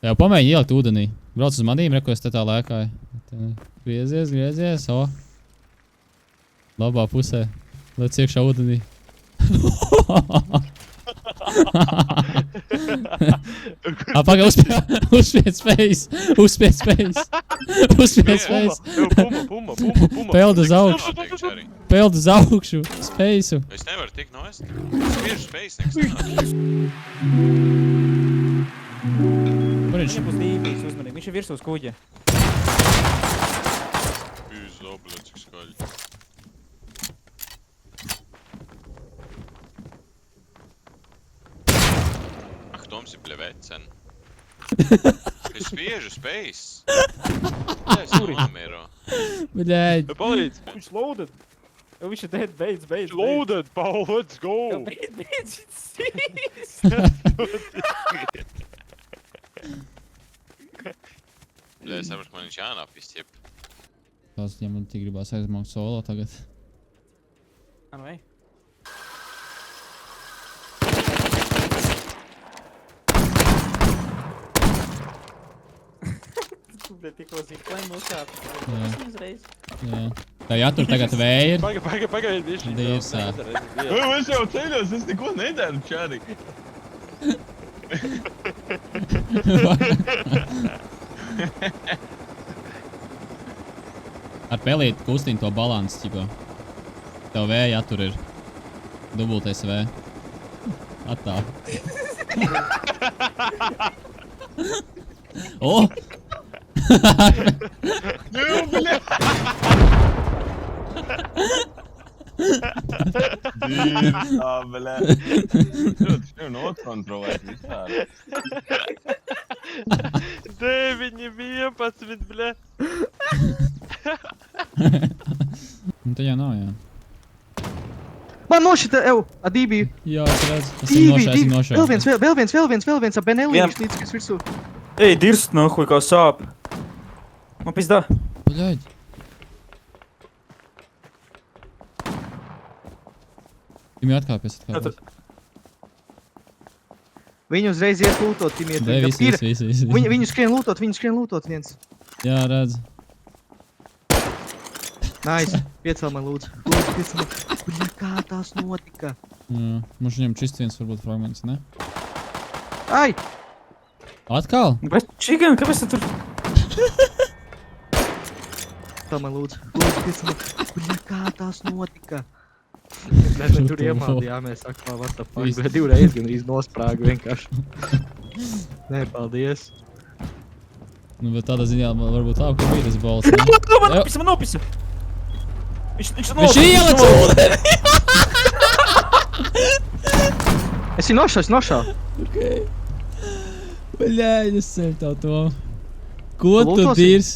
Jau pamēģini ielikt ūdenī. Brauc uz manīm, re, ko es te tā lēkāju. Griezies, o. Labā pusē. Lec iekšā ūdenī. Paga, uzspied spējas. Puma. Peld uz augšu. Peld uz augšu. Spēju. Es nevaru tikt no es. Spiežu spējas, nekas nenāk. Kur viņš? Viņam būs dībīs uzmanīgi, viņš ir virs uz kuģa. Pīzdo, bļa, cik skaļi. Ak, Toms ir bļa vecen. Es spiežu spējas. Es nomiro. Bļēģ. Palīdz. Viņš loaded. Viņš ir dead, beidz. Loaded, Paul, let's go. Beidz, viņš Bļa, es saprotu, man viņš jānapist, jeb. Tās viņam man tik gribās aizmaukt solo tagad. Nu, ej. Tu, bet tikko ziplēm uzkāp. Uzreiz. Jā. Tā jātur tagad vēja ir. Pagaid, višķi. Dīvsā. Es jau ceļos, es neko nedaru, čāri. Ar pelīti kustīni to balansu, ķipa. Tev vēja attur ir. Dubultais vēja. Attā. O! Dīvsā, bļa. Ļoti štev notkontrolēt vispār. 9-11, bļa. Nu te jau nav, jā. Man nošita, ev, adībiju. Jā, es redzu. Esmu nošā. Vēl viens, ap Benelīšu līdz virsū. Ej, dirst nahuj, kā sāp. Man pizdā. Bļaļ. Timi atkāpies. Viņi uzreiz iet lūtot, Timi iet. Visi. Viņu skrien lūtot viens. Jā, redzu. Nice, piecēl man lūdzu. Bļa, kā tās notika? Jā, mums viņam čist viens varbūt fragments, ne? Ai! Atkal? Bet čigan, kāpēc tu tur? Tā man lūdzu. Bļa, kā tās notika? Mēs tur iemaldījāmies, sakā, what the fuck, bet divreiz gan īsti nosprāga vienkārši. Nē, paldies. Nu, bet tādā ziņā varbūt labi, ka bija tas balss, ne? Man nopisa! Viņš ielec ūdeni! Es viņu nošāvu. Okay. Bļaļ, es sev tā to. Ko tu Lūtosi? dīrs?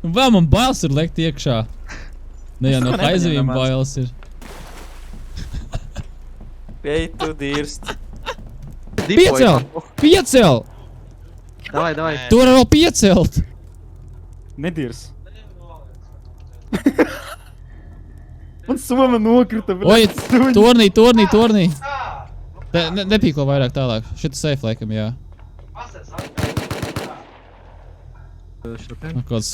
Vēl man bailes ir lekt iekšā. Ne, jā, no haizavīm bailes ir. Ej, tu dirst. Piecel! Davai. Tu vari vēl piecelt! Nedirs. Man soma nokrita, bļa. Oi, tornī. Nepīko vairāk tālāk. Šita safe laikam, jā. Kāds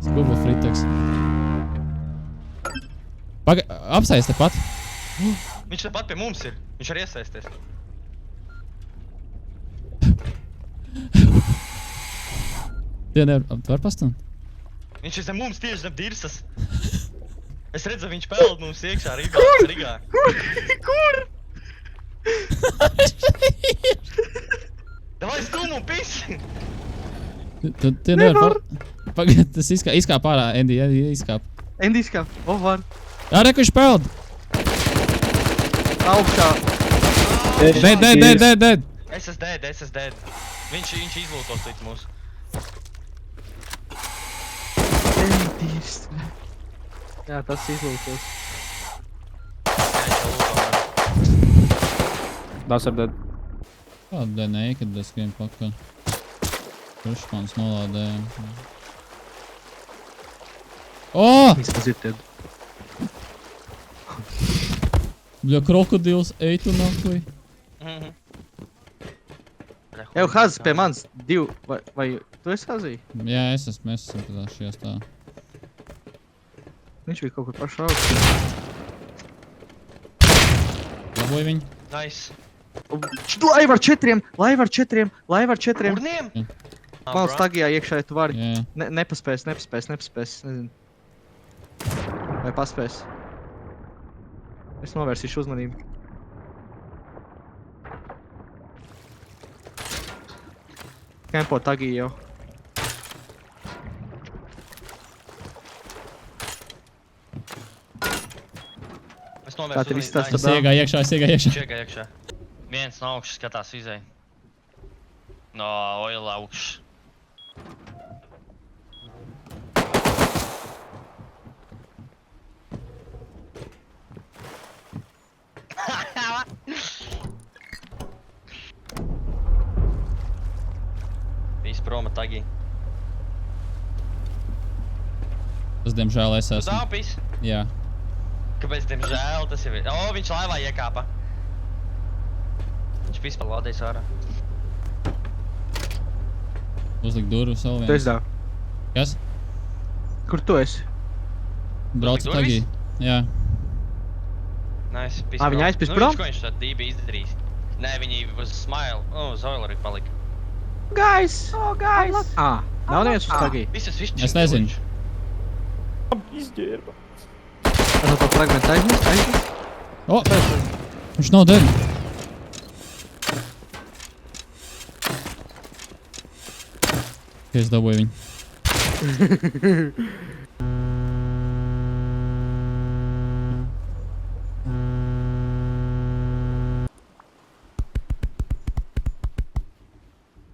skuba friteks. Apsaies tepat. Viņš tepat pie mums ir. Viņš var iesaisties. Tie var pastumt? Viņš ir zem mums tieši zem dirsas. Es redzu, viņš peld mums iekšā Rīgā. Kur? Davai stum un pisi! Tie nevar Pagad, tas izkāp ārā, Andy izkāp. Andy izkāp, var. Jā, re, ka viņš peld! Augšā. Dead! Es esmu dead. Viņš izlūtos līdz mūsu. Endijs. Jā, tas izlūkos. Das ir dead. Kāda nē, kad es skrienu pakaļ. Pušpans nolādējām. O! Vismaz ir dead. Bļa, krokodils, ej tu nakuj. Jau Hazs pie manis 2, vai tu esi Hazī? Jā, es esmu tādā šajā stāvā. Viņš bija kaut kur pašā augstā. Laboju viņu. Nice. Lai var 4, lai var 4. Urniem? Malas tagijā iekšā, ja tu vari. Jā. Nepaspēs. Nezinu. Vai paspēs? Es novērsīšu uzmanību. Kempo tagī jau. Es Kā novērstu tev izstāsta? Es iegāju iekšā. Čekā iekšā. Viens no augšas skatās izēj. No oila augšas. Viss proma tagī. Tas, diemžēl, es esmu. Zaupis? Jā. Kāpēc, diemžēl, tas jau ir? O, viņš laivā iekāpa. Viņš vispār lādējis ārā. Uzlikt durvis vēl Tu esi viens. dā. Kas? Kur tu esi? Braucu Uzlikt tagī. durvis? Jā. Nice, pis Ā, viņi prom. aizpis Nu, prom? viņš ko viņš tad dība izdarījis? Nē, viņi uz smile. O, uz oileri palika. Guys! Nav neviens uz tagī. Visas višķi. Es nezinu. Izģērba. Ar to fragmentu aizmirst? O! Viņš nav dead. Es dabūju viņu.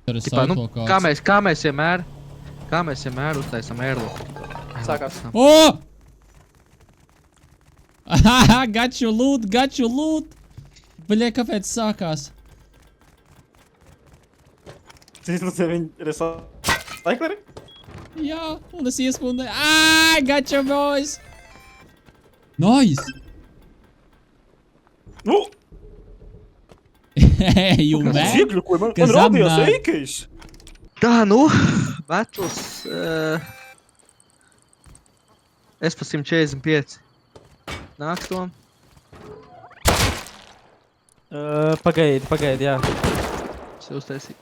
Tur es Tipā, nu, sauklu kā mēs vienmēr uztaisam ērlu. Sākās. O! Haha, got you loot! Baļie, kāpēc sākās? Zinu, te viņi recycleri? Jā, un es iespundēju. Aaaa, got you boys! Nice! Nu, You man? iegļukoju, man Kas rādījās apnāk? eikais. Tā, nu, Battles. Es pa 145. Nāks tom. Pagaidi, jā. Es uztaisīju.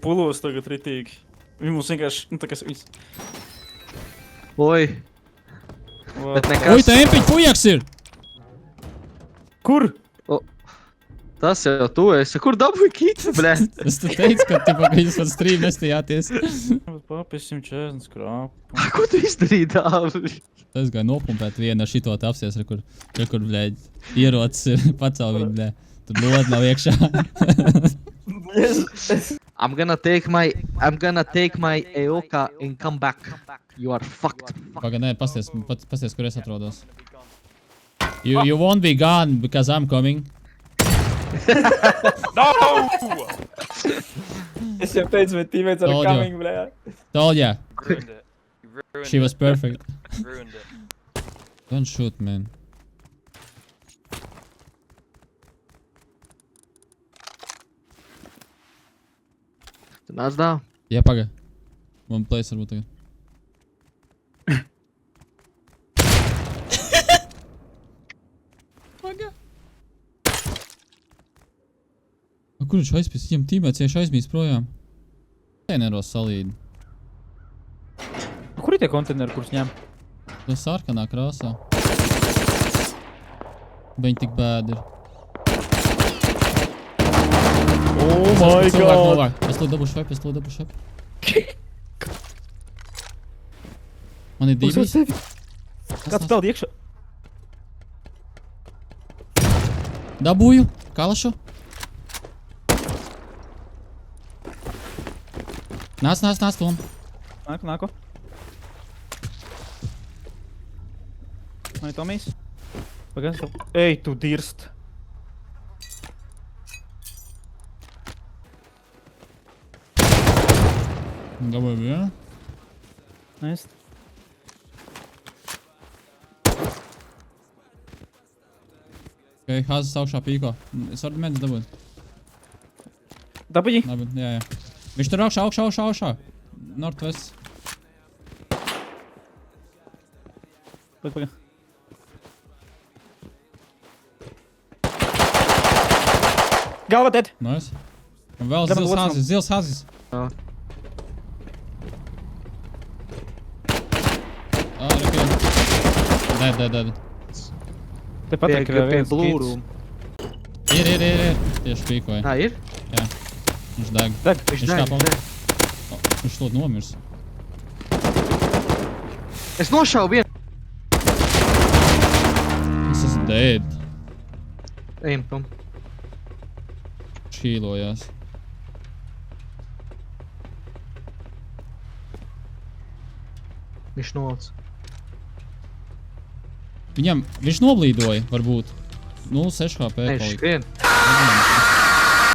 Pulos tagad ritīgi. Viņi mums vienkārši, nu tā kā viņas... Oi, bet Oi, nekas. tā empiņa fujaks ir! Kur? Tas jau tu esi. Kur dabūji kītu, blē? Es te teicu, ka tipa, ka jūs par stream nestījāties. Papis 140 skrāpu. Ko tu izdarīji, Dāvi? Es gāju nopumpēt vienu ar šito te apsies, kur, blēģi, ierocis ir pacēl viņu, blē. Tur lod nav iekšā. I'm gonna take my Eoka and come back. You are fucked. Paga, nē, pasties, kur es atrodos. You won't be gone because I'm coming. No! Es jau teicu, bet tīmēts ar Told you. coming, blē. Told ya, Ruined it. You ruined she was perfect. it. Ruined it. Don't shoot, man. Tu nāc, Dāvi? Jā, paga. One place varbūt tagad. Paga. Kur viņš aizpīs? Viņam tīmēts cieši aizmīs projām. Konteineros salīdi. Kur ir tie konteineri, kurus ņem? Tas sarkanā krāsā. Viņi tik bēdi ir. Oh my Cilvēku god! novāk. Es to dabūšu šep. Man ir divi. Kāds peld iekšā? Dabūju. Kalašu. Nāc, Tom. Nāku. Man ir Tomijs. Pagaidzi. Ej, tu dirst. Dabūju vienu. Nest. Ok, Hāzes augšā pīko. Es varu mēģināt dabūt. Dabūji? Labi, jā. Viņš tur augšā. Northwest. Paga. Galva dead. Nice. Un vēl Dabūj zils otrs Hāzes, zils Hāzes. Jā. Dead. Te patīk, ka Pie viens blūru. Ir. Tieši pīkoja. Ā, ir? Jā. Viņš deg. Viņš Viņš deg, kāpa. deg. Viņš to nomirs. Es nošauju vienu. Es esmu dead. Ejam, Tom. Šīlojās. Viņš nolc. Viņš noblīdoja, varbūt. 0,6 HP Viņš palika. skrien. Nezinu.